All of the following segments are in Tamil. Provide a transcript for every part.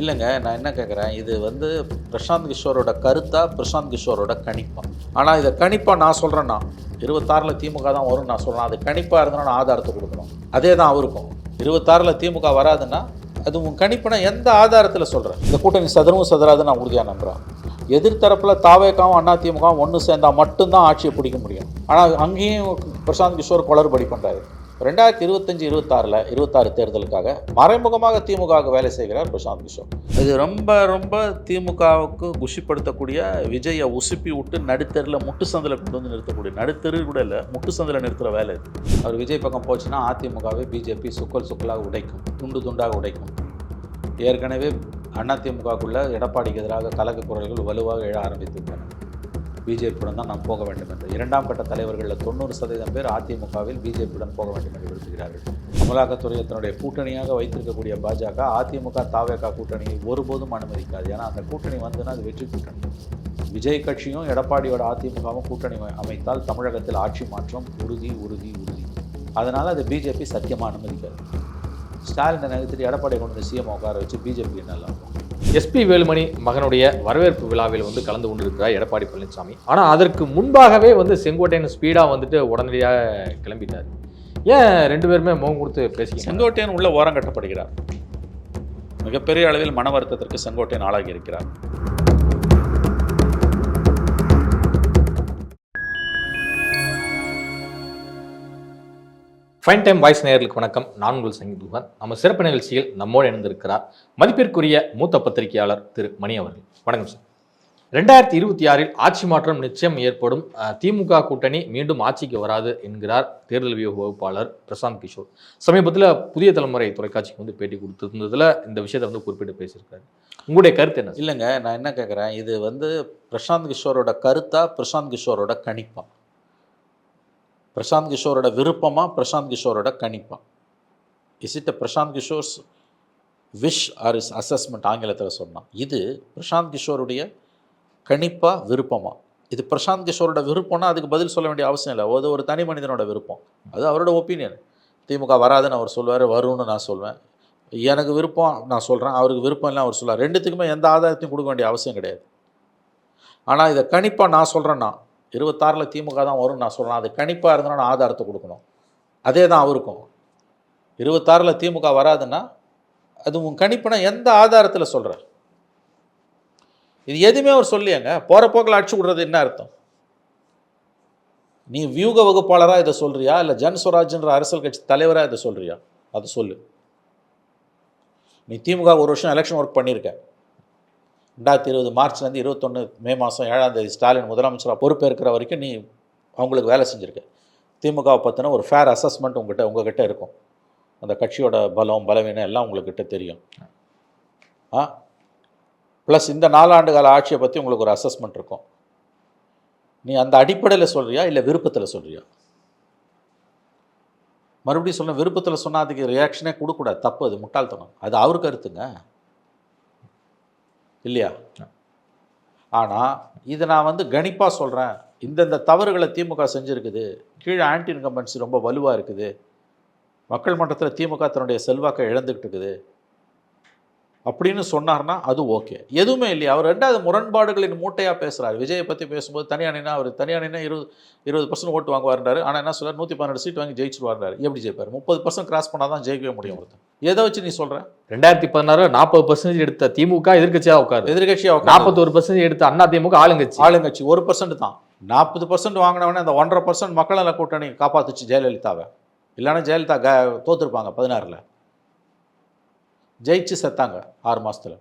இல்லைங்க. நான் என்ன கேட்குறேன், இது வந்து பிரசாந்த் கிஷோரோட கருத்தா, பிரசாந்த் கிஷோரோட கணிப்பா? ஆனால் இதை கணிப்பா நான் சொல்கிறேன்னா, 26ல் திமுக தான் வரும்னு நான் சொல்கிறேன். அது கணிப்பாக இருந்தால் நான் ஆதாரத்தை கொடுக்கணும். அதே தான் அவருக்கும். 26ல் திமுக வராதுன்னா, அது உன் கணிப்புனா எந்த ஆதாரத்தில் சொல்கிறேன்? இந்த கூட்டணி சதுரமும் சதுராதுன்னு நான் உறுதியாக நம்புகிறேன். எதிர்த்தரப்பில் தாவேக்காவும் அதிமுகவும் ஒன்று சேர்ந்தால் மட்டும்தான் ஆட்சியை பிடிக்க முடியும். ஆனால் அங்கேயும் பிரசாந்த் கிஷோர் குளறுபடி பண்ணுறாரு. 2025-26 தேர்தலுக்காக மறைமுகமாக திமுகவுக்கு வேலை செய்கிறார் பிரசாந்த் கிஷோர். இது ரொம்ப திமுகவுக்கு குஷிப்படுத்தக்கூடிய, விஜயை உசுப்பி விட்டு நடுத்தெருவில் முட்டு சந்தில் கொண்டு வந்து நிறுத்தக்கூடிய, நடுத்தெரு கூட இல்லை, முட்டு சந்தில் நிறுத்துகிற வேலை இது. அவர் விஜய் பக்கம் போச்சுன்னா அதிமுகவை பிஜேபி சுக்கலாக உடைக்கும், துண்டு துண்டாக உடைக்கும். ஏற்கனவே அதிமுகவுக்குள்ள எடப்பாடிக்கு எதிராக கலக்க குரல்கள் வலுவாக எழ ஆரம்பித்துவிட்டன. பிஜேபியுடன் தான் நாம் போக வேண்டும் என்று 2ஆம் கட்ட தலைவர்களில் 90% பேர் அதிமுகவில் பிஜேபியுடன் போக வேண்டும் என்று விரும்புகிறார்கள். அமலாக்கத்துறையை தன்னுடைய கூட்டணியாக வைத்திருக்கக்கூடிய பாஜக அதிமுக தாவேகா கூட்டணியை ஒருபோதும் அனுமதிக்காது. ஏன்னா அந்த கூட்டணி வந்துன்னா அது வெற்றி கூட்டணி. விஜய் கட்சியும் எடப்பாடியோட அதிமுகவும் கூட்டணி அமைத்தால் தமிழகத்தில் ஆட்சி மாற்றம் உறுதி. அதனால் அது பிஜேபி சத்தியமாக அனுமதிக்காது. ஸ்டாலினை நகர்த்திட்டு எடப்பாடியை கொண்டு வந்து சிஎம் உட்கார வச்சு பிஜேபி நல்லா இருக்கும். எஸ்பி வேலுமணி மகனுடைய வரவேற்பு விழாவில் கலந்து கொண்டிருக்கிறார் எடப்பாடி பழனிசாமி. ஆனால் அதற்கு முன்பாகவே செங்கோட்டையன் ஸ்பீடாக உடனடியாக கிளம்பிட்டார். ஏன் 2 பேருமே முகம் கொடுத்து பேசி? செங்கோட்டையன் உள்ள ஓரம் கட்டப்படுகிறார். மிகப்பெரிய அளவில் மன வருத்தத்திற்கு செங்கோட்டையன் ஆளாகி இருக்கிறார். ஃபைன் டைம் வாய்ஸ் நேயர்களுக்கு வணக்கம். நான் உங்கள் சங்கீதுவன். நம்ம சிறப்பு நிகழ்ச்சியில் நம்மோடு இணைந்திருக்கிறார் மதிப்பிற்குரிய மூத்த பத்திரிகையாளர் திரு மணி அவர்கள். வணக்கம் சார். 2026 ஆட்சி மாற்றம் நிச்சயம் ஏற்படும், திமுக கூட்டணி மீண்டும் ஆட்சிக்கு வராது என்கிறார் தேர்தல் வியூக வகுப்பாளர் பிரசாந்த் கிஷோர். சமீபத்தில் புதிய தலைமுறை தொலைக்காட்சிக்கு பேட்டி கொடுத்திருந்ததில் இந்த விஷயத்தை குறிப்பிட்டு பேசியிருக்காரு. உங்களுடைய கருத்து என்ன? இல்லைங்க, நான் என்ன கேட்குறேன், இது பிரசாந்த் கிஷோரோட கருத்தா, பிரசாந்த் கிஷோரோட கணிப்பா? பிரசாந்த் கிஷோரோட விருப்பமா, பிரசாந்த் கிஷோரோட கணிப்பா? Is it Prashant Kishor's wish or his assessment ஆங்கிலத்தில் சொன்னான். இது பிரசாந்த் கிஷோருடைய கணிப்பா, விருப்பமா? இது பிரசாந்த் கிஷோரோட விருப்பம்னா அதுக்கு பதில் சொல்ல வேண்டிய அவசியம் இல்லை. அது ஒரு தனி மனிதனோட விருப்பம், அது அவரோட ஒப்பீனியன். திமுக வராதுன்னு அவர் சொல்லுவார், வரும்னு நான் சொல்வேன். எனக்கு விருப்பம் நான் சொல்கிறேன், அவருக்கு விருப்பம் இல்லை அவர் சொல்லுவார். ரெண்டுத்துக்குமே எந்த ஆதாரத்தையும் கொடுக்க வேண்டிய அவசியம் கிடையாது. ஆனால் இதை கணிப்பாக நான் சொல்கிறேன்னா, 26ல் திமுக தான் வரும்னு நான் சொல்கிறேன். அது கணிப்பாக இருந்தால் நான் ஆதாரத்தை கொடுக்கணும். அதே தான் அவருக்கும். 26ல் திமுக வராதுன்னா அது உன் கணிப்புனா எந்த ஆதாரத்தில் சொல்கிற? இது எதுவுமே அவர் சொல்லியாங்க. போகிற போக்கில் அடிச்சு விடுறது என்ன அர்த்தம்? நீ வியூக வகுப்பாளராக இதை சொல்கிறியா, இல்லை ஜன்ஸ்வராஜ்ன்ற அரசியல் கட்சி தலைவராக இதை சொல்கிறியா? அதை சொல்லு. நீ திமுக ஒரு வருஷம் எலெக்ஷன் ஒர்க் பண்ணியிருக்க. 2020 மார்ச்லேருந்து 21 மே மாதம் 7ஆம் தேதி ஸ்டாலின் முதலமைச்சராக பொறுப்பேற்கிற வரைக்கும் நீ அவங்களுக்கு வேலை செஞ்சுருக்க. திமுகவை பற்றின ஒரு ஃபேர் அசஸ்மெண்ட் உங்ககிட்ட இருக்கும். அந்த கட்சியோட பலம் பலவீனம் எல்லாம் உங்கள்கிட்ட தெரியும். ப்ளஸ் இந்த 4 ஆண்டு கால ஆட்சியை பற்றி உங்களுக்கு ஒரு அசஸ்மெண்ட் இருக்கும். நீ அந்த அடிப்படையில் சொல்கிறியா, இல்லை விருப்பத்தில் சொல்கிறியா? மறுபடியும் சொல்ல, விருப்பத்தில் சொன்னால் அதுக்கு ரியாக்ஷனே கொடுக்கூடாது. தப்பு, அது முட்டாள்தனம். அது அவர் கருத்துங்க, இல்லையா? ஆனால் இதை நான் கணிப்பாக சொல்கிறேன். இந்தந்த தவறுகளை திமுக செஞ்சுருக்குது, கீழே ஆன்டி இன்கம்பன்சி ரொம்ப வலுவாக இருக்குது, மக்கள் மன்றத்தில் திமுக தன்னுடைய செல்வாக்கை இழந்துக்கிட்டு இருக்குது அப்படின்னு சொன்னார்னா அது ஓகே. எதுவுமே இல்லையா? அவர் 2வது முரண்பாடுகளின் மூட்டையாக பேசுகிறார். விஜயை பற்றி பேசும்போது தனியானா அவர் தனியானா 20% ஓட்டு வாங்குவார்ன்றாரு. ஆனால் என்ன சொல்கிறார், 112 சீட் வாங்கி ஜெயிச்சுருவார்னாரு. எப்படி ஜெயிப்பார்? 30% கிராஸ் பண்ணால் தான் ஜெயிக்கவே முடியும். ஒருத்தன் எதை வச்சு நீ சொல்கிற? 2016 40% எடுத்த திமுக எதிர்கட்சியாக 41% எடுத்த அண்ணா திமுக ஆளுங்கட்சி 1% தான். 40% வாங்கினவனே அந்த 1.5% மக்கள் நல கூட்டணி காப்பாற்றுச்சு ஜெயலலிதாவை. இல்லைன்னா ஜெயலலிதா தோற்றுருப்பாங்க. 16ல் ஜெயிச்சு செத்தாங்க 6 மாதத்தில்.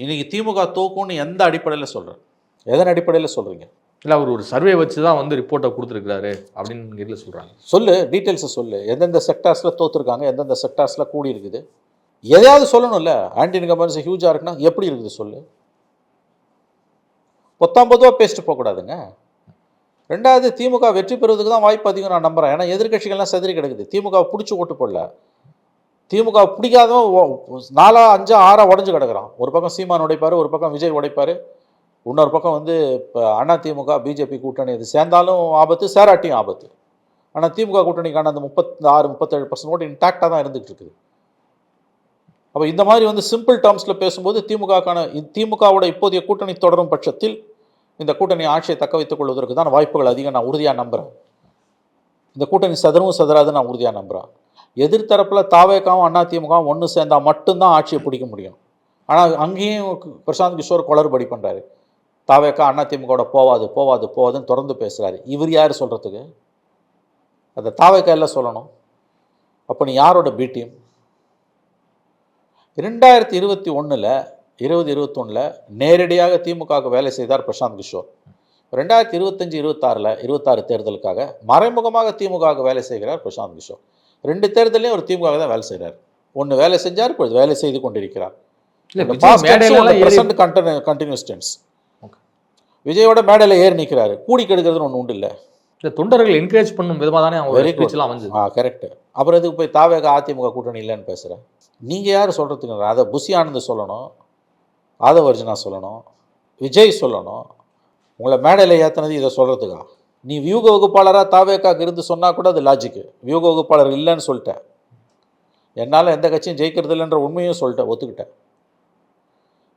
இன்றைக்கி திமுக தோக்கும்னு எந்த அடிப்படையில் சொல்கிறேன்? எதன் அடிப்படையில் சொல்கிறீங்க? இல்லை, அவர் ஒரு சர்வே வச்சு தான் ரிப்போர்ட்டை கொடுத்துருக்காரு அப்படின்னு சொல்கிறாங்க. சொல்லு, டீட்டெயில்ஸை சொல்லு. எந்தெந்த செக்டார்ஸில் தோற்றுருக்காங்க, எந்தெந்த செக்டார்ஸில் கூடி இருக்குது, எதையாவது சொல்லணும்ல. ஆன்டி இன்கம்பன்சி ஹியூஜாக இருக்குன்னா எப்படி இருக்குது சொல்லு. பொத்தாம்பதுவாக பேசிட்டு போகக்கூடாதுங்க. 2வது, திமுக வெற்றி பெறுவதுக்கு தான் வாய்ப்பு அதிகம் நான் நம்புகிறேன். ஏன்னா எதிர்கட்சிகள்லாம் செதறி கிடக்குது. திமுகவை பிடிச்சி ஓட்டு போடல. திமுக பிடிக்காதவன் 4, 5, 6 உடஞ்சு கிடக்கிறான். ஒரு பக்கம் சீமான் உடைப்பார், ஒரு பக்கம் விஜய் உடைப்பார், இன்னொரு பக்கம் இப்போ அண்ணா திமுக பிஜேபி கூட்டணி இது சேர்ந்தாலும் ஆபத்து, சேராட்டியும் ஆபத்து. ஆனால் திமுக கூட்டணிக்கான அந்த 36-37% ஓட்டு இன்டாக்டாக தான் இருந்துகிட்டு இருக்குது. அப்போ இந்த மாதிரி வந்து சிம்பிள் டேர்ம்ஸில் பேசும்போது திமுகவோட இப்போதைய கூட்டணி தொடரும் பட்சத்தில் இந்த கூட்டணி ஆட்சியை தக்க வைத்துக் கொள்வதற்கு தான் வாய்ப்புகள் அதிகம். நான் உறுதியாக நம்புகிறேன். இந்த கூட்டணி சதராது நான் உறுதியாக நம்புகிறேன். எதிர்த்தரப்பில் தாவேக்காவும் அதிமுகவும் ஒன்று சேர்ந்தால் மட்டும்தான் ஆட்சியை பிடிக்க முடியும். ஆனால் அங்கேயும் பிரசாந்த் கிஷோர் குளறுபடி பண்ணுறாரு. தாவேக்கா அதிமுகவோட போவாதுன்னு தொடர்ந்து பேசுகிறாரு. இவர் யார் சொல்கிறதுக்கு? அதை தாவேக்கா எல்லாம் சொல்லணும். அப்போ நீ யாரோட பி டீம்? 2021 2021 நேரடியாக திமுகவுக்கு வேலை செய்தார் பிரசாந்த் கிஷோர். 2025-26 தேர்தலுக்காக மறைமுகமாக திமுகவுக்கு வேலை செய்கிறார் பிரசாந்த் கிஷோர். 2 தேர்தலையும் ஒரு திமுக தான் வேலை செய்கிறார். ஒன்று வேலை செஞ்சார், இப்பொழுது வேலை செய்து கொண்டிருக்கிறார். விஜயோட மேடையில் ஏறி நிற்கிறாரு. கூடி கெடுக்கிறதுன்னு ஒன்று உண்டு இல்லை. தொண்டர்கள் என்கரேஜ் பண்ணும் விதமாக தானே அவங்க கரெக்ட். அப்புறம் எதுக்கு போய் தாவேக அதிமுக கூட்டணி இல்லைன்னு பேசுகிறேன்? நீங்கள் யார் சொல்கிறதுக்கு? அதை புசி ஆனந்த் சொல்லணும், ஆதவர்ஜனா சொல்லணும், விஜய் சொல்லணும். உங்களை மேடையில் ஏற்றினது இதை சொல்கிறதுக்கா? நீ வியூக வகுப்பாளராக தாவேக்காக்கு இருந்து சொன்னால் கூட அது லாஜிக்கு. வியூக வகுப்பாளர் இல்லைன்னு சொல்லிட்டேன். என்னால் எந்த கட்சியும் ஜெயிக்கிறது இல்லைன்ற உண்மையும் சொல்லிட்டேன், ஒத்துக்கிட்டேன்.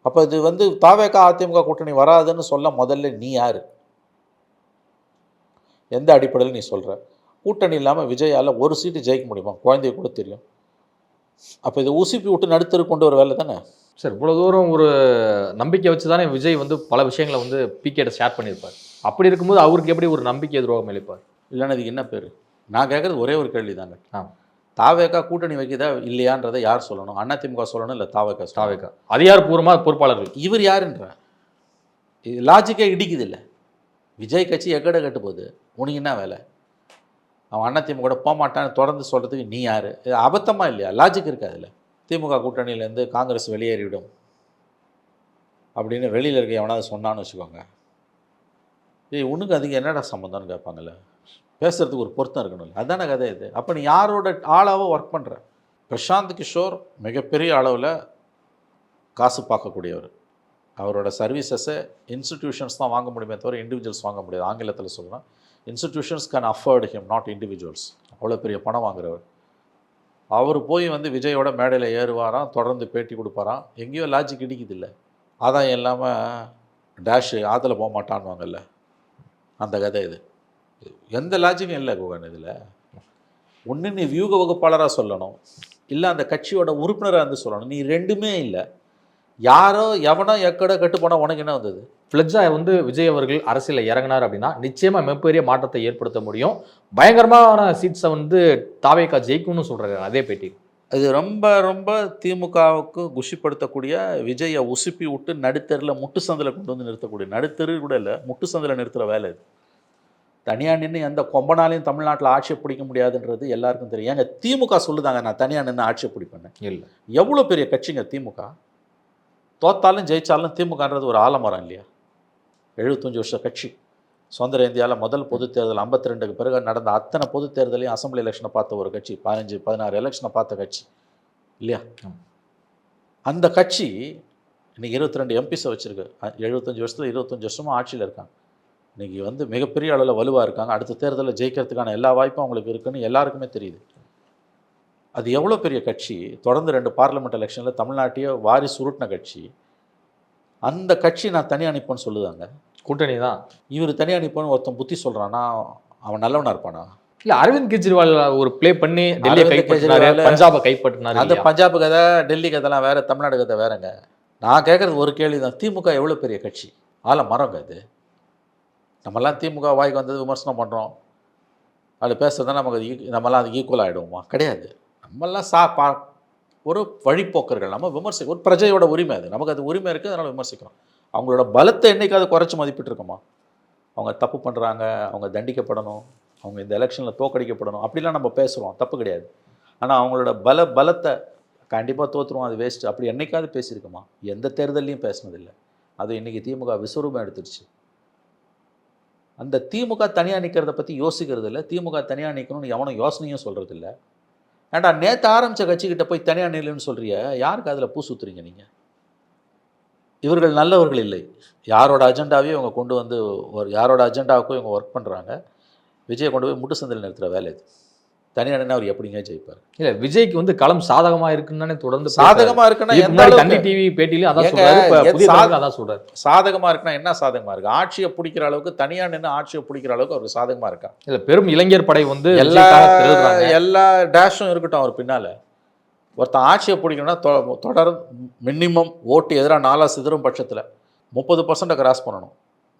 அப்போ இது வந்து தாவேக்கா அதிமுக கூட்டணி வராதுன்னு சொல்ல முதல்ல நீ யார்? எந்த அடிப்படையில் நீ சொல்கிற? கூட்டணி இல்லாமல் விஜயால் ஒரு சீட்டு ஜெயிக்க முடியுமா? குழந்தைய கூட தெரியும். அப்போ இதை ஊசிப்பி விட்டு நடுத்தரு கொண்டு வர வேலை தானே சார். இவ்வளோ தூரம் ஒரு நம்பிக்கை வச்சு தானே விஜய் வந்து பல விஷயங்களை வந்து பிகேட்ட ஷேர் பண்ணியிருப்பார். அப்படி இருக்கும்போது அவருக்கு எப்படி ஒரு நம்பிக்கை துரோகம் அளிப்பார்? இல்லைன்னா அதுக்கு என்ன பேர்? நான் கேட்குறது ஒரே ஒரு கேள்வி தாங்க. தாவேக்கா கூட்டணி வைக்கிறதா இல்லையான்றதை யார் சொல்லணும்? அதிமுக சொல்லணும், இல்லை தாவேக்கா அதிகாரப்பூர்வமாக பொறுப்பாளர்கள். இவர் யாருன்ற லாஜிக்கே இடிக்குது இல்லை. விஜய் கட்சி எக்கட கட்டு போகுது, உனக்கு என்ன வேலை? அவன் அதிமுக கூட போகமாட்டான்னு தொடர்ந்து சொல்கிறதுக்கு நீ யார்? இது அபத்தமாக இல்லையா? லாஜிக் இருக்கா அதில்? திமுக கூட்டணியிலேருந்து காங்கிரஸ் வெளியேறிவிடும் அப்படின்னு வெளியில் இருக்க எவனாவது சொன்னான்னு வச்சுக்கோங்க. உனக்கு அதுக்கு என்னடா சம்மந்தம்னு கேட்பாங்கல்ல. பேசுகிறதுக்கு ஒரு பொருத்தம் இருக்கணும்ல. அதுதானே கதை இது. அப்போ நீ யாரோட ஆளாவோ ஒர்க் பண்ணுற? பிரசாந்த் கிஷோர் மிகப்பெரிய அளவில் காசு பார்க்கக்கூடியவர். அவரோட சர்வீசஸை இன்ஸ்டிடியூஷன்ஸ் தான் வாங்க முடியுமே தவிர இண்டிவிஜுவல்ஸ் வாங்க முடியாது. ஆங்கிலத்தில் சொல்லலாம், institutions can afford him, not individuals. அவ்வளோ பெரிய பணம் வாங்குறவர். அவர் போய் வந்து விஜயோட மேடையில் ஏறுவாராம், தொடர்ந்து பேட்டி கொடுப்பாராம். எங்கேயோ லாஜிக் இடிக்குது இல்லை. ஆதாயம் இல்லாமல் டேஷு ஆற்றுல போக மாட்டான்வாங்கல்ல, அந்த கதை இது. எந்த லாஜிக்கும் இல்லை குகன் இதில். ஒன்று நீ வியூக வகுப்பாளராக சொல்லணும், இல்லை அந்த கட்சியோட உறுப்பினராக இருந்து சொல்லணும். நீ ரெண்டுமே இல்லை. யாரோ எவனோ எக்கடோ கட்டு போனால் உனக்கு என்ன வந்தது? ஃப்ளெட்ஜாக வந்து விஜய் அவர்கள் அரசியலில் இறங்கினார் அப்படின்னா நிச்சயமாக மிகப்பெரிய மாற்றத்தை ஏற்படுத்த முடியும். பயங்கரமான சீட்ஸை வந்து தாவேக்கா ஜெயிக்கும்னு சொல்கிறாரு அதே பேட்டி. அது ரொம்ப ரொம்ப திமுகவுக்கு குஷிப்படுத்தக்கூடிய, விஜயை உசுப்பி விட்டு நடுத்தரில் முட்டு சந்தில் கொண்டு வந்து நிறுத்தக்கூடிய, நடுத்தரு கூட இல்லை முட்டு சந்தில் நிறுத்துகிற வேலை இது. தனியாக நின்று எந்த கொம்பனாலையும் தமிழ்நாட்டில் ஆட்சியை பிடிக்க முடியாதுன்றது எல்லாருக்கும் தெரியும். ஏங்க திமுக சொல்லுதாங்க நான் தனியாக நின்று ஆட்சியை பிடிப்பேன்னு. இல்லை, எவ்வளோ பெரிய கட்சிங்க திமுக. தோத்தாலும் ஜெயிச்சாலும் திமுகன்றது ஒரு ஆலமரம் இல்லையா? 75 வருஷ கட்சி. சுதந்திர இந்தியாவில் முதல் பொது தேர்தல் 52க்கு பிறகு நடந்த அத்தனை பொது தேர்தலையும் அசம்பிளி எலெக்ஷனை பார்த்த ஒரு கட்சி, 15-16 எலெக்ஷனை பார்த்த கட்சி இல்லையா? அந்த கட்சி இன்றைக்கி 22 எம்பிஸை வச்சுருக்கு. 75 வருஷத்தில் 25 வருஷமாக ஆட்சியில் இருக்காங்க. இன்றைக்கி வந்து மிகப்பெரிய அளவில் வலுவாக இருக்காங்க. அடுத்த தேர்தலில் ஜெயிக்கிறதுக்கான எல்லா வாய்ப்பும் அவங்களுக்கு இருக்குன்னு எல்லாருக்குமே தெரியுது. அது எவ்வளோ பெரிய கட்சி. தொடர்ந்து 2 பார்லிமெண்ட் எலெக்ஷனில் தமிழ்நாட்டையே வாரி சுருட்டின கட்சி. அந்த கட்சி நான் தனி அனுப்பேன்னு சொல்லுதாங்க. கூட்டணி தான். இவர் தனி அனுப்பேன்னு ஒருத்தன் புத்தி சொல்கிறான்னா அவன் நல்லவனாக இருப்பானா? இல்லை, அரவிந்த் கெஜ்ரிவால் ஒரு ப்ளே பண்ணி டெல்லியை கைப்பற்றினாரு, பஞ்சாபை கைப்பற்றினாரு. அந்த பஞ்சாப் கதை, டெல்லி கதைலாம் வேறு, தமிழ்நாடு கதை வேறுங்க. நான் கேட்குறது ஒரு கேள்வி தான். திமுக எவ்வளோ பெரிய கட்சி, மரங்க அது. நம்மலாம் திமுக வாய்க்கு வந்தது விமர்சனம் பண்ணுறோம், அது பேசுறதுனா நம்மலாம் அதுக்கு ஈக்குவல் ஆகிடுவோமா? கிடையாது. நம்மெல்லாம் ஒரு வழிப்போக்கர்கள். நம்ம விமர்சிக்க ஒரு பிரஜையோட உரிமை அது. நமக்கு அது உரிமை இருக்குது, அதனால் விமர்சிக்கிறோம். அவங்களோட பலத்தை என்னைக்காவது குறைச்சி மதிப்பிட்டு இருக்கோமா? அவங்க தப்பு பண்ணுறாங்க, அவங்க தண்டிக்கப்படணும், அவங்க இந்த எலெக்ஷனில் தோக்கடிக்கப்படணும், அப்படிலாம் நம்ம பேசுகிறோம், தப்பு கிடையாது. ஆனால் அவங்களோட பலத்தை கண்டிப்பாக தோற்றுருவோம், அது வேஸ்ட்டு, அப்படி என்னைக்காவது பேசியிருக்குமா? எந்த தேர்தலையும் பேசினதில்லை. அது இன்றைக்கி திமுக விஸ்வரூபம் எடுத்துருச்சு. அந்த திமுக தனியாக நிற்கிறத பற்றி யோசிக்கிறது இல்லை. திமுக தனியாக நிற்கணும்னு எவனும் யோசனையும் சொல்கிறது இல்லை. ஏன்டா நேற்று ஆரம்பித்த கட்சிக்கிட்ட போய் தனியாக நில்லுன்னு சொல்கிறிய? யாருக்கு அதில் பூ சுற்றுறீங்க நீங்கள்? இவர்கள் நல்லவர்கள் இல்லை. யாரோட அஜெண்டாவையும் இவங்க கொண்டு வந்து யாரோட அஜெண்டாவுக்கும் இவங்க ஒர்க் பண்ணுறாங்க. விஜயை கொண்டு போய் முட்டு சந்தில் நிறுத்துகிற வேலை இது. தனியாக நின்று அவர் எப்படிங்க ஜெயிப்பார்? இல்ல விஜய்க்கு வந்து களம் சாதகமா இருக்குன்னு தானே தொடர்ந்து சாதகமா இருக்குன்னா இதுக்கு எந்த முன்னாடி அளவுக்கு? தந்தி டிவி பேட்டிலையும் அதான் ஏங்க, சொல்றாரு, இப்ப எது புதிய சாத- தலைவர்கள் அதான் சொல்றாரு. சாதகமா இருக்குன்னா என்ன சாதகமா இருக்கு? ஆட்சியை பிடிக்கிற அளவுக்கு, தனியாக நின்று ஆட்சியை பிடிக்கிற அளவுக்கு அவருக்கு சாதகமா இருக்கா? இல்ல பெரும் இளைஞர் படை வந்து எல்லா விஜய்க்காக திரள்றாங்க. எல்லா டேஷும் இருக்கட்டும் அவர் பின்னால. ஒருத்தன் ஆட்சியை பிடிக்கணும்னா தொடர் மினிமம் ஓட்டு எதிராக 4 சிதறும் பட்சத்தில் 30% கிராஸ் பண்ணணும்.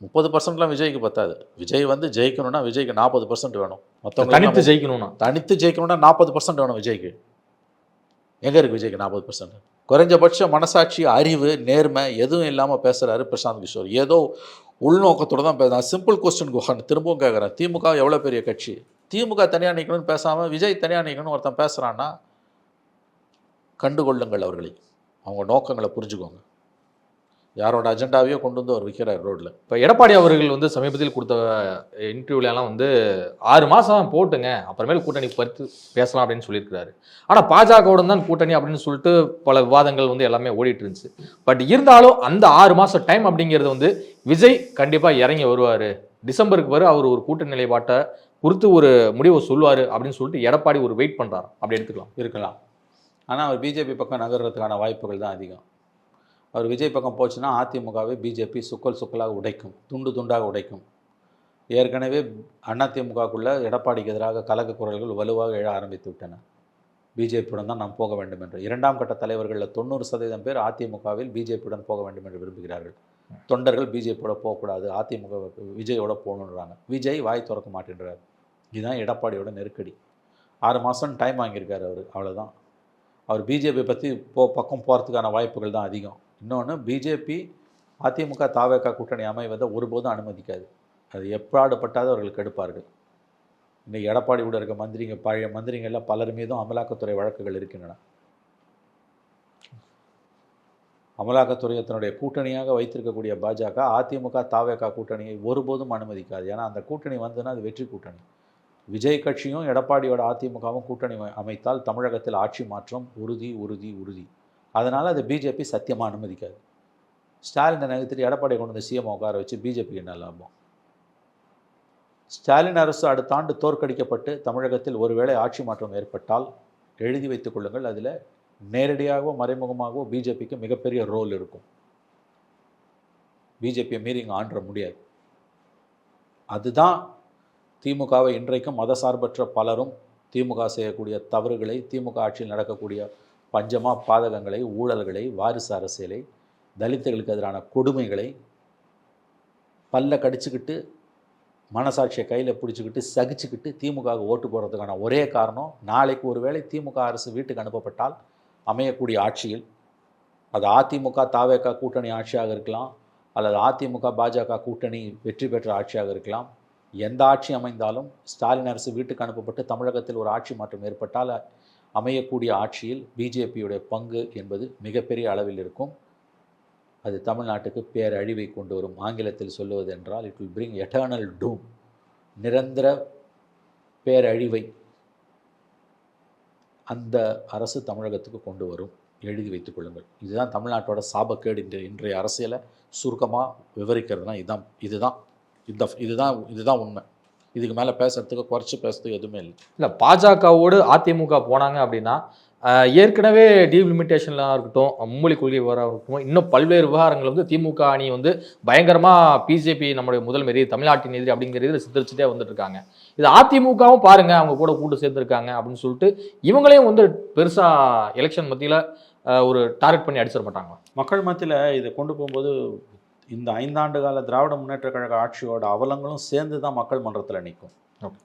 30%லாம் விஜய்க்கு பத்தாது. விஜய் வந்து ஜெயிக்கணும்னா விஜய்க்கு 40% வேணும். தனித்து மற்றவங்க ஜெயிக்கணும்னா தனித்து ஜெயிக்கணும்னா 40% வேணும் விஜய்க்கு. எங்கே இருக்குது விஜய்க்கு 40%? குறைஞ்சபட்ச மனசாட்சி, அறிவு, நேர்மை எதுவும் இல்லாமல் பேசுகிறாரு பிரசாந்த் கிஷோர். ஏதோ உள்நோக்கத்தோடு தான் பேசுகிறேன். சிம்பிள் கொஸ்டின் குஹன் திரும்பவும் கேட்குறேன். திமுக எவ்வளோ பெரிய கட்சி? திமுக தனியாக நிற்கணும்னு பேசாமல் விஜய் தனியாக நிற்கணும்னு ஒருத்தன் பேசுகிறான்னா கண்டுகொள்ளுங்கள் அவர்களை. அவங்க நோக்கங்களை புரிஞ்சுக்கோங்க. யாரோட அஜெண்டாவையோ கொண்டு வந்து அவர் விற்கிறார் ரோட்டில். இப்போ எடப்பாடி அவர்கள் வந்து சமீபத்தில் கொடுத்த இன்டர்வியூலாம் வந்து 6 மாதம் போட்டுங்க, அப்புறமேல் கூட்டணி பற்றி பேசலாம் அப்படின்னு சொல்லியிருக்கிறாரு. ஆனால் பாஜகவுடன் தான் கூட்டணி அப்படின்னு சொல்லிட்டு பல விவாதங்கள் வந்து எல்லாமே ஓடிட்டு இருந்துச்சு. பட் இருந்தாலும் அந்த 6 மாதம் டைம் அப்படிங்கிறது வந்து விஜய் கண்டிப்பாக இறங்கி வருவார், டிசம்பருக்கு வரை அவர் ஒரு கூட்டணி நிலைப்பாட்டை குறித்து ஒரு முடிவை சொல்லுவார் அப்படின்னு சொல்லிட்டு எடப்பாடி ஒரு வெயிட் பண்ணுறாரு. அப்படி இருக்கலாம். ஆனால் அவர் பிஜேபி பக்கம் நகர்றதுக்கான வாய்ப்புகள் தான் அதிகம். அவர் விஜய் பக்கம் போச்சுன்னா அதிமுகவை பிஜேபி சுக்கலாக உடைக்கும், துண்டு துண்டாக உடைக்கும். ஏற்கனவே அதிமுகக்குள்ளே எடப்பாடிக்கு எதிராக கலக்க குரல்கள் வலுவாக எழ ஆரம்பித்து விட்டன. பிஜேபியுடன் தான் நாம் போக வேண்டும் என்று. 2ஆம் கட்ட தலைவர்களில் 90% பேர் அதிமுகவில் பிஜேபியுடன் போக வேண்டும் என்று விரும்புகிறார்கள். தொண்டர்கள் பிஜேபியோட போகக்கூடாது, அதிமுக விஜயோட போகணுன்றாங்க. விஜய் வாய் திறக்க மாட்டேன்றார். இதுதான் எடப்பாடியோட நெருக்கடி. 6 மாதம் டைம் வாங்கியிருக்காரு அவர், அவ்வளோதான். அவர் பிஜேபி பற்றி பக்கம் போகிறதுக்கான வாய்ப்புகள் தான் அதிகம். இன்னொன்று, பிஜேபி அதிமுக தாவேகா கூட்டணி அமைவதை ஒருபோதும் அனுமதிக்காது. அது எப்பாடுபட்டாவது அவர்கள் கெடுப்பார்கள். இன்றைக்கி எடப்பாடி கூட இருக்க மந்திரிங்க, பழைய மந்திரிங்கள்லாம் பலர் மீதும் அமலாக்கத்துறை வழக்குகள் இருக்கின்றன. அமலாக்கத்துறையை தன்னுடைய கூட்டணியாக வைத்திருக்கக்கூடிய பாஜக அதிமுக தாவேகா கூட்டணியை ஒருபோதும் அனுமதிக்காது. ஏன்னா அந்த கூட்டணி வந்துன்னா அது வெற்றி கூட்டணி. விஜய் கட்சியும் எடப்பாடியோட அதிமுகவும் கூட்டணி அமைத்தால் தமிழகத்தில் ஆட்சி மாற்றம் உறுதி உறுதி உறுதி. அதனால் அதை பிஜேபி சத்தியமாக அனுமதிக்காது. ஸ்டாலினை நகர்த்திட்டு எடப்பாடியை கொண்டு வந்து சிஎம் உட்கார வச்சு பிஜேபிக்கு என்ன லாபம்? ஸ்டாலின் அரசு அடுத்த ஆண்டு தோற்கடிக்கப்பட்டு தமிழகத்தில் ஒருவேளை ஆட்சி மாற்றம் ஏற்பட்டால் எழுதி வைத்துக் கொள்ளுங்கள், அதில் நேரடியாகவோ மறைமுகமாகவோ பிஜேபிக்கு மிகப்பெரிய ரோல் இருக்கும். பிஜேபியை மீறி இங்கே ஆண்ட முடியாது. அதுதான் திமுகவை இன்றைக்கும் மதசார்பற்ற பலரும் திமுக செய்யக்கூடிய தவறுகளை, திமுக ஆட்சியில் நடக்கக்கூடிய பஞ்சமா பாதகங்களை, ஊழல்களை, வாரிசு அரசியலை, தலித்துகளுக்கு எதிரான கொடுமைகளை பல்ல கடிச்சுக்கிட்டு மனசாட்சியை கையில் பிடிச்சிக்கிட்டு சகிச்சுக்கிட்டு திமுகவுக்கு ஓட்டு போடுறதுக்கான ஒரே காரணம், நாளைக்கு ஒருவேளை திமுக அரசு வீட்டுக்கு அனுப்பப்பட்டால் அமையக்கூடிய ஆட்சியில், அது அதிமுக தாவேகா கூட்டணி ஆட்சியாக இருக்கலாம், அல்லது அதிமுக பாஜக கூட்டணி வெற்றி பெற்ற ஆட்சியாக இருக்கலாம். எந்த ஆட்சி அமைந்தாலும் ஸ்டாலின் அரசு வீட்டுக்கு அனுப்பப்பட்டு தமிழகத்தில் ஒரு ஆட்சி மாற்றம் ஏற்பட்டால் அமையக்கூடிய ஆட்சியில் பிஜேபியுடைய பங்கு என்பது மிகப்பெரிய அளவில் இருக்கும். அது தமிழ்நாட்டுக்கு பேரழிவை கொண்டு வரும். ஆங்கிலத்தில் சொல்லுவது என்றால் இட் வில் பிரிங் எட்டர்னல் டூம், நிரந்தர பேரழிவை அந்த அரசு தமிழகத்துக்கு கொண்டு வரும். எழுதி வைத்துக் கொள்ளுங்கள். இதுதான் தமிழ்நாட்டோட சாபக்கேடு. இன்றைய அரசியலை சுருக்கமாக விவரிக்கிறதுனா இதுதான் உண்மை. இதுக்கு மேலே பேசுறதுக்கு, குறைச்சி பேசுறதுக்கு எதுவுமே இல்லை. பாஜகவோடு அதிமுக போனாங்க அப்படின்னா ஏற்கனவே டீலிமிட்டேஷன்லாம் இருக்கட்டும், மும்மொழி கொள்கை விவகாரம் இருக்கட்டும், இன்னும் பல்வேறு விவகாரங்கள் வந்து திமுக அணி வந்து பயங்கரமாக பிஜேபி நம்முடைய முதல் எதிரி, தமிழ்நாட்டின் எதிரி அப்படிங்கிறது சித்தரிச்சுட்டே வந்துட்டு இருக்காங்க. இது அதிமுகவும் பாருங்க அவங்க கூட கூட்டு சேர்ந்துருக்காங்க அப்படின்னு சொல்லிட்டு இவங்களையும் வந்து பெருசாக எலெக்ஷன் மத்தியில் ஒரு டார்கெட் பண்ணி அடிச்சிட மாட்டாங்களா? மக்கள் மத்தியில் இதை கொண்டு போகும்போது இந்த 5 ஆண்டு கால திராவிட முன்னேற்ற கழக ஆட்சியோட அவலங்களும் சேர்ந்து தான் மக்கள் மன்றத்தில் நிற்கும்.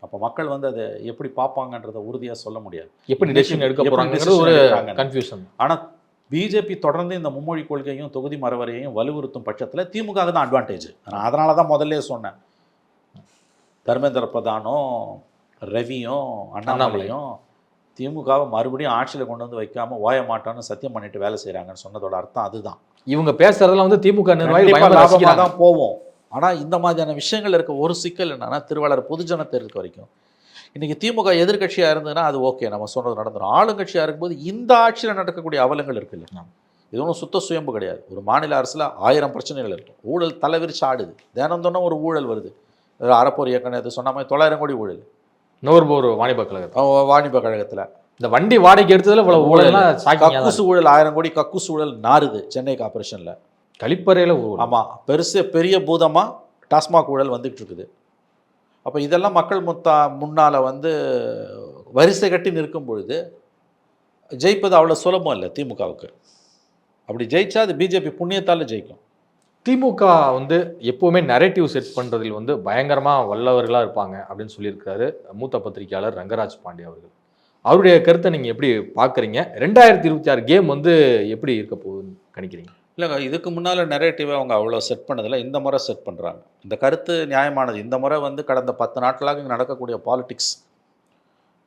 அப்போ மக்கள் வந்து அதை எப்படி பார்ப்பாங்கன்றதை உறுதியாக சொல்ல முடியாது. எப்படி டெசிஷன் எடுக்க போகிறாங்கிறது ஒரு கன்ஃபியூஷன். ஆனால் பிஜேபி தொடர்ந்து இந்த மும்மொழி கொள்கையும் தொகுதி மறுவரையையும் வலுவுறுத்தும் பட்சத்தில் திமுக தான் அட்வான்டேஜ். நான் அதனால தான் முதல்ல சொன்னேன், தர்மேந்திர பிரதானும் ரவியும் அண்ணாமலையும் திமுகவை மறுபடியும் ஆட்சியில் கொண்டு வந்து வைக்காமல் ஓய மாட்டான்னு சத்தியம் பண்ணிட்டு வேலை செய்கிறாங்கன்னு சொன்னதோட அர்த்தம் அதுதான். இவங்க பேசுறதெல்லாம் வந்து திமுக நிர்வாகிகள் தான் போவோம். ஆனால் இந்த மாதிரியான விஷயங்கள் இருக்க ஒரு சிக்கல் என்னன்னா, திருவாளர் பொதுஜன தேர்தலுக்கு வரைக்கும் இன்றைக்கி திமுக எதிர்கட்சியாக இருந்ததுன்னா அது ஓகே, நம்ம சொன்னது நடந்துடும். ஆளுங்கட்சியாக இருக்கும்போது இந்த ஆட்சியில் நடக்கக்கூடிய அவலங்கள் இருக்குல்ல, இது ஒன்றும் சுத்த சுயம்பு கிடையாது. ஒரு மாநில அரசில் 1000 பிரச்சனைகள் இருக்கும். ஊழல் தலைவிரிச்சு ஆடுது. தினம் ஒரு ஊழல் வருது. அறப்போர் இயக்கம் அது சொன்ன மாதிரி 900 கோடி ஊழல். நுகர்வோர் வாணிப கழகம் வாணிப கழகத்தில் இந்த வண்டி வாடகைக்கு எடுத்ததுல இவ்வளவு ஊழல்லாம் கக்கூசு ஊழல் 1000 கோடி கக்கூசு ஊழல் நாறுது சென்னை கார்பரேஷனில். கழிப்பறையில் ஊழல். ஆமாம், பெரிய பூதமாக டாஸ்மாக் ஊழல் வந்துட்டு இருக்குது. அப்போ இதெல்லாம் மக்கள் முன்னால் வந்து வரிசை கட்டி நிற்கும் பொழுது ஜெயிப்பது அவ்வளோ சுலபம் இல்லை திமுகவுக்கு. அப்படி ஜெயிச்சா அது பிஜேபி புண்ணியத்தால் ஜெயிக்கும். திமுக வந்து எப்பவுமே நரேட்டிவ் செட் பண்றதில் வந்து பயங்கரமா வல்லவர்களா இருப்பாங்க அப்படின்னு சொல்லியிருக்காரு மூத்த பத்திரிகையாளர் ரங்கராஜ் பாண்டே அவர்கள். அவருடைய கருத்தை நீங்க எப்படி பாக்குறீங்க? 2026 கேம் வந்து எப்படி இருக்க போகுதுன்னு கணிக்கிறீங்க? இல்லைங்க, இதுக்கு முன்னால் நெரேட்டிவை அவங்க அவ்வளோ செட் பண்ணதில்லை. இந்த முறை செட் பண்ணுறாங்க. இந்த கருத்து நியாயமானது. இந்த முறை வந்து கடந்த 10 நாட்களாக இங்கே நடக்கக்கூடிய பாலிடிக்ஸ்,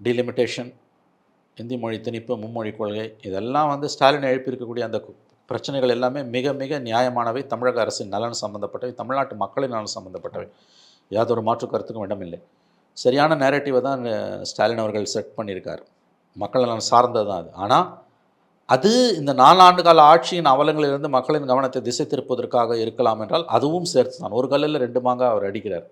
டீலிமிட்டேஷன், இந்தி மொழி திணிப்பு, மும்மொழி கொள்கை, இதெல்லாம் வந்து ஸ்டாலின் எழுப்பியிருக்கக்கூடிய அந்த பிரச்சனைகள் எல்லாமே மிக மிக நியாயமானவை, தமிழக அரசின் நலன் சம்மந்தப்பட்டவை, தமிழ்நாட்டு மக்களின் நலன் சம்மந்தப்பட்டவை. யாதொரு மாற்று கருத்துக்கும் இடமில்லை. சரியான நேரேட்டிவை தான் ஸ்டாலின் அவர்கள் செட் பண்ணியிருக்கார். மக்கள் நலன் சார்ந்தது தான் அது. ஆனால் அது இந்த 4 ஆண்டு கால ஆட்சியின் அவலங்களிலிருந்து மக்களின் கவனத்தை திசை திருப்பதற்காக இருக்கலாம் என்றால் அதுவும் சேர்த்து தான். ஒரு கல்லில் 2 மாங்காய் அவர் அடிக்கிறார்.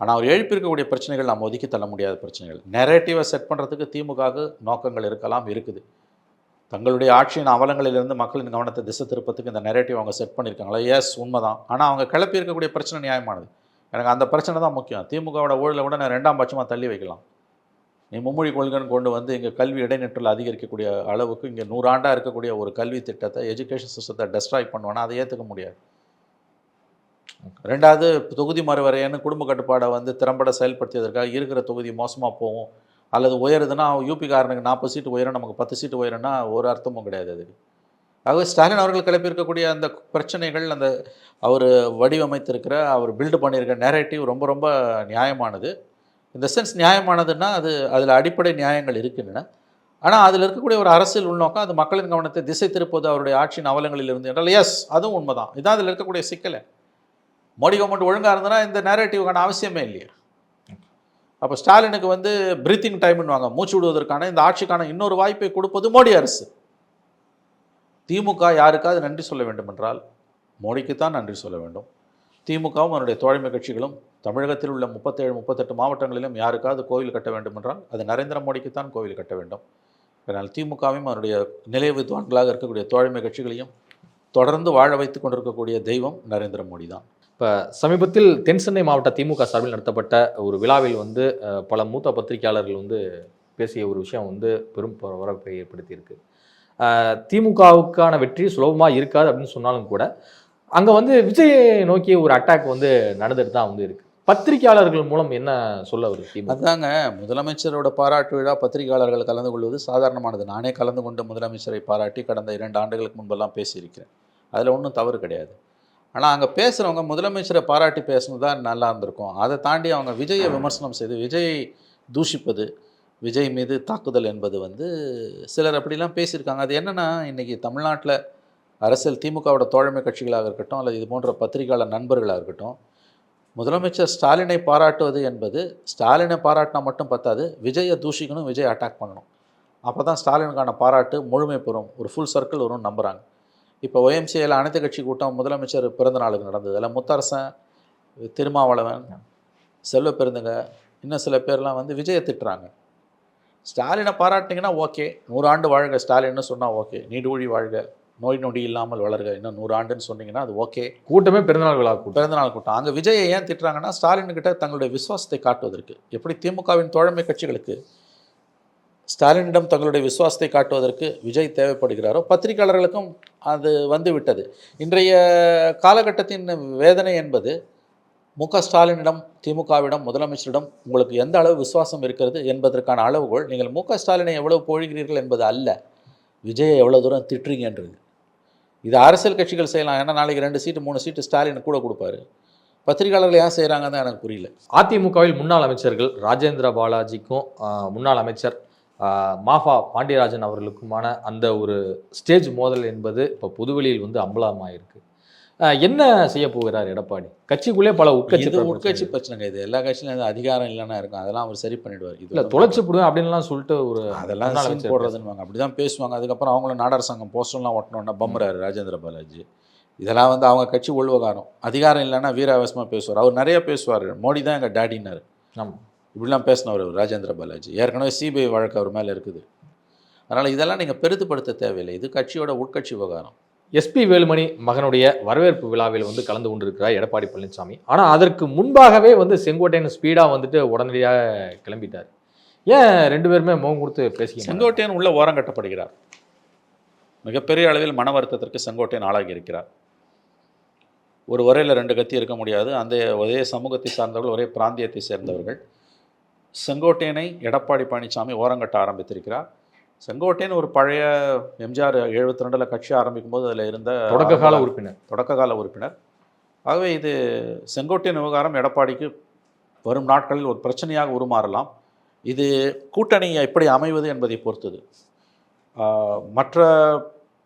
ஆனால் அவர் எழுப்பியிருக்கக்கூடிய பிரச்சனைகள் நாம் ஒதுக்கி தள்ள முடியாத பிரச்சனைகள். நெரேட்டிவை செட் பண்ணுறதுக்கு திமுகவுக்கு நோக்கங்கள் இருக்கலாம், இருக்குது. தங்களுடைய ஆட்சியின் அவலங்களிலிருந்து மக்களின் கவனத்தை திசை திருப்பத்துக்கு இந்த நெரேட்டிவ் அவங்க செட் பண்ணியிருக்காங்களா? எஸ், உண்மைதான். ஆனால் அவங்க கிளப்பி இருக்கக்கூடிய பிரச்சனை நியாயமானது. எனக்கு அந்த பிரச்சனை தான் முக்கியம். திமுகவோட ஊழலை கூட நான் 2ஆம் பட்சமாக தள்ளி வைக்கலாம். நீ மும்மொழி கொள்கைன்னு கொண்டு வந்து இங்கே கல்வி இடைநிற்றல் அதிகரிக்கக்கூடிய அளவுக்கு இங்கே 100 ஆண்டாக இருக்கக்கூடிய ஒரு கல்வி திட்டத்தை, எஜுகேஷன் சிஸ்டத்தை டெஸ்ட்ராய் பண்ணுவேன்னா அதை ஏற்றுக்க முடியாது. 2வது, தொகுதி மறுவரையன்னு குடும்ப கட்டுப்பாடை வந்து திறம்பட செயல்படுத்தியதற்காக இருக்கிற தொகுதி மோசமாக போகும் அல்லது உயருதுன்னா யூபிக்காரனுக்கு 40 சீட்டு உயரும், நமக்கு 10 சீட்டு உயரும்னா ஒரு அர்த்தமும் கிடையாது அதுக்கு. ஆகவே ஸ்டாலின் அவர்கள் கிளப்பியிருக்கக்கூடிய அந்த பிரச்சனைகள், அந்த அவர் வடிவமைத்திருக்கிற, அவர் பில்டு பண்ணியிருக்கிற நேரேட்டிவ் ரொம்ப ரொம்ப நியாயமானது. இந்த சென்ஸ் நியாயமானதுன்னா அதில் அடிப்படை நியாயங்கள் இருக்கின்றன. ஆனால் அதில் இருக்கக்கூடிய ஒரு அரசியல் உள்நோக்கம், அது மக்களின் கவனத்தை திசை திருப்பது அவருடைய ஆட்சியின் அவலங்களில் இருந்து என்றால் எஸ், அதுவும் உண்மைதான். இதான் அதில் இருக்கக்கூடிய சிக்கலை. மோடி கவர்மெண்ட் ஒழுங்காக இருந்ததுன்னா இந்த நேரேட்டிவ்கான அவசியமே இல்லையா? அப்போ ஸ்டாலினுக்கு வந்து பிரீத்திங் டைம்னு வாங்க, மூச்சு விடுவதற்கான இந்த ஆட்சிக்கான இன்னொரு வாய்ப்பை கொடுப்பது மோடி அரசு. திமுக யாருக்காவது நன்றி சொல்ல வேண்டும் என்றால் மோடிக்கு தான் நன்றி சொல்ல வேண்டும். திமுகவும் அவருடைய தோழமை கட்சிகளும் தமிழகத்தில் உள்ள 37-38 மாவட்டங்களிலும் யாருக்காவது கோவில் கட்ட வேண்டும் என்றால் அது நரேந்திர மோடிக்கு தான் கோவில் கட்ட வேண்டும். அதனால் திமுகவையும் அவருடைய நிலை வித்வான்களாக இருக்கக்கூடிய தோழமை கட்சிகளையும் தொடர்ந்து வாழ வைத்து கொண்டிருக்கக்கூடிய தெய்வம் நரேந்திர மோடி தான். இப்போ சமீபத்தில் தென்சென்னை மாவட்ட திமுக சார்பில் நடத்தப்பட்ட ஒரு விழாவில் வந்து பல மூத்த பத்திரிகையாளர்கள் வந்து பேசிய ஒரு விஷயம் வந்து பெரும் வரப்பை ஏற்படுத்தியிருக்கு. திமுகவுக்கான வெற்றி சுலபமாக இருக்காது அப்படின்னு சொன்னாலும் கூட அங்கே வந்து விஜயை நோக்கிய ஒரு அட்டாக் வந்து நடந்துட்டு தான் வந்து இருக்குது. பத்திரிகையாளர்கள் மூலம் என்ன சொல்ல வருது? அதுதாங்க, முதலமைச்சரோட பாராட்டு விழா பத்திரிகையாளர்கள் கலந்து கொள்வது சாதாரணமானது. நானே கலந்து கொண்டு முதலமைச்சரை பாராட்டி கடந்த 2 ஆண்டுகளுக்கு முன்பெல்லாம் பேசியிருக்கிறேன். அதில் ஒன்றும் தவறு கிடையாது. ஆனால் அங்கே பேசுகிறவங்க முதலமைச்சரை பாராட்டி பேசுனது தான் நல்லா இருந்திருக்கும். அதை தாண்டி அவங்க விஜயை விமர்சனம் செய்து விஜயை தூஷிப்பது, விஜய் மீது தாக்குதல் என்பது வந்து சிலர் அப்படிலாம் பேசியிருக்காங்க. அது என்னென்னா, இன்றைக்கி தமிழ்நாட்டில் அரசியல் திமுகவோட தோழமை கட்சிகளாக இருக்கட்டும் அல்லது இது போன்ற பத்திரிகையாளர் நண்பர்களாக இருக்கட்டும், முதலமைச்சர் ஸ்டாலினை பாராட்டுவது என்பது ஸ்டாலினை பாராட்டினா மட்டும் பத்தாது, விஜயை தூஷிக்கணும், விஜய் அட்டாக் பண்ணணும். அப்போ தான் ஸ்டாலினுக்கான பாராட்டு முழுமை பெறும், ஒரு ஃபுல் சர்க்கிள் வரும்னு நம்புகிறாங்க. இப்போ OMCAல அனைத்து கட்சி கூட்டம் முதலமைச்சர் பிறந்த நாளுக்கு நடந்தது. அதில் முத்தரசன், திருமாவளவன், செல்வ பெருந்தங்க, இன்னும் சில பேர்லாம் வந்து விஜயை திட்டுறாங்க. ஸ்டாலினை பாராட்டிங்கன்னா ஓகே, 100 ஆண்டு வாழ்க ஸ்டாலின்னு சொன்னால் ஓகே, நீடூழி வாழ்க, நோய் நொடி இல்லாமல் வளர்க, இன்னும் 100 ஆண்டுன்னு சொன்னீங்கன்னா அது ஓகே. கூட்டமே பிறந்தநாள் விழா கூட்டம், பிறந்தநாள் கூட்டம். அங்கே விஜயை ஏன் திட்டுறாங்கன்னா, ஸ்டாலின்கிட்ட தங்களுடைய விசுவாசத்தை காட்டுவதற்கு. எப்படி திமுகவின் தோழமை கட்சிகளுக்கு ஸ்டாலினிடம் தங்களுடைய விசுவாசத்தை காட்டுவதற்கு விஜய் தேவைப்படுகிறாரோ, பத்திரிகையாளர்களுக்கும் அது வந்து விட்டது. இன்றைய காலகட்டத்தின் வேதனை என்பது முக ஸ்டாலினிடம், திமுகவிடம், முதலமைச்சரிடம் உங்களுக்கு எந்த அளவு விசுவாசம் இருக்கிறது என்பதற்கான அளவுகோல் நீங்கள் முக ஸ்டாலினை எவ்வளவு போழுகிறீர்கள் என்பது அல்ல, விஜயை எவ்வளோ தூரம் திட்டுறீங்கன்றது. இது அரசியல் கட்சிகள் செய்யலாம். ஏன்னா நாளைக்கு 2 சீட்டு 3 சீட்டு ஸ்டாலின் கூட கொடுப்பாரு. பத்திரிகையாளர்கள் ஏன் செய்கிறாங்கன்னு தான் எனக்கு புரியல. அதிமுகவில் முன்னாள் அமைச்சர்கள் ராஜேந்திர பாலாஜிக்கும் முன்னாள் அமைச்சர் மாஃபா பாண்டியராஜன் அவர்களுக்குமான அந்த ஒரு ஸ்டேஜ் மோதல் என்பது இப்போ பொதுவெளியில் வந்து அம்பலமாயிருக்கு. என்ன செய்ய போகிறார் எடப்பாடி? கட்சிக்குள்ளே பல உட்கட்சி பிரச்சனைங்க. இது எல்லா கட்சியிலும் அதிகாரம் இல்லைன்னா இருக்கும், அதெல்லாம் அவர் சரி பண்ணிடுவார். இல்லை தொலைச்சி போடுவேன் அப்படின்லாம் சொல்லிட்டு ஒரு அதெல்லாம் சீன் போடுறதுன்னு அப்படி தான் பேசுவாங்க. அதுக்கப்புறம் அவங்களும் நாடார் சங்கம் போஸ்டர்லாம் ஒட்டணுன்னா பம்புறாரு ராஜேந்திர பாலாஜி. இதெல்லாம் வந்து அவங்க கட்சி உள்வகாரம். அதிகாரம் இல்லைன்னா வீராவேசமாக பேசுவார். அவர் நிறைய பேசுவார். மோடி தான் எங்கள் டேடின்னாரு. ஆமாம், இப்படிலாம் பேசினவர் ராஜேந்திர பாலாஜி. ஏற்கனவே சிபிஐ வழக்கு அவர் மேலே இருக்குது. அதனால் இதெல்லாம் நீங்கள் பெரிதுபடுத்த தேவையில்லை. இது கட்சியோட உட்கட்சி விவகாரம். எஸ்பி வேலுமணி மகனுடைய வரவேற்பு விழாவில் வந்து கலந்து கொண்டிருக்கிறார் எடப்பாடி பழனிசாமி. ஆனால் அதற்கு முன்பாகவே வந்து செங்கோட்டையன் ஸ்பீடாக வந்துட்டு உடனடியாக கிளம்பிட்டார். ஏன் 2 பேருமே முகம் கொடுத்து பேசிக்க? செங்கோட்டையன் உள்ள ஓரம் கட்டப்படுகிறார். மிகப்பெரிய அளவில் மன வருத்தத்திற்கு செங்கோட்டையன் ஆளாகி இருக்கிறார். ஒரு உரையில் 2 கத்தி இருக்க முடியாது. அந்த ஒரே சமூகத்தை சார்ந்தவர்கள், ஒரே பிராந்தியத்தை சேர்ந்தவர்கள். செங்கோட்டையனை எடப்பாடி பழனிசாமி ஓரங்கட்ட ஆரம்பித்திருக்கிறார். செங்கோட்டையன் ஒரு பழைய எம்ஜிஆர் 72 கட்சி ஆரம்பிக்கும் போது அதில் இருந்த தொடக்க கால உறுப்பினர். ஆகவே இது செங்கோட்டையன் விவகாரம் எடப்பாடிக்கு வரும் நாட்களில் ஒரு பிரச்சனையாக உருமாறலாம். இது கூட்டணி எப்படி அமைவது என்பதை பொறுத்தது. மற்ற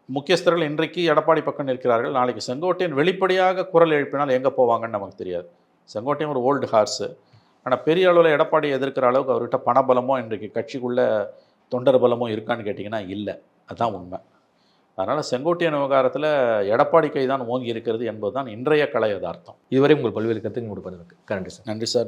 முக்கியஸ்தர்கள் இன்றைக்கு எடப்பாடி பக்கம் நிற்கிறார்கள். நாளைக்கு செங்கோட்டையன் வெளிப்படையாக குரல் எழுப்பினால் எங்கே போவாங்கன்னு நமக்கு தெரியாது. செங்கோட்டையன் ஒரு ஓல்டு ஹார்ஸு. ஆனால் பெரிய அளவில் எடப்பாடி எதிர்க்கிற அளவுக்கு அவர்கிட்ட பணபலமோ இன்றைக்கு கட்சிக்குள்ளே தொண்டர் பலமோ இருக்கான்னு கேட்டிங்கன்னா இல்லை. அதுதான் உண்மை. அதனால் செங்கோட்டையன் விவகாரத்தில் எடப்பாடி கை தான் ஓங்கி இருக்கிறது என்பது தான் இன்றைய கலை யதார்த்தம். இதுவரை உங்கள் பல்வேறு கருத்துக்கு கொடுப்பதற்கு நன்றி சார். நன்றி சார்.